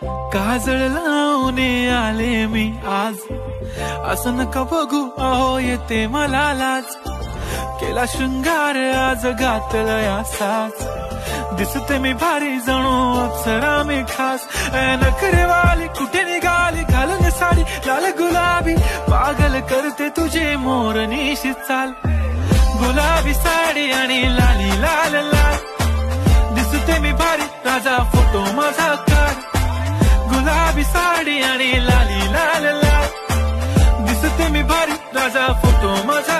काजळ लावून आले मी आज, असं नका बघू अहो येते मला लाज. केला शृंगार आज घातला साज, दिसते मी भारी जणू अप्सरा मी खास. नखरेवाली कुठे निघाली घालून साडी लाल गुलाबी, पागल करते तुझे मोरनीशी चाल. गुलाबी साडी आणि लाली लाल लाल, दिसते मी भारी राजा फोटो माझा काढ. गुलाबी साडी आणि लाली लाल लाल, दिसते मी भारी राजा फोटो माझा.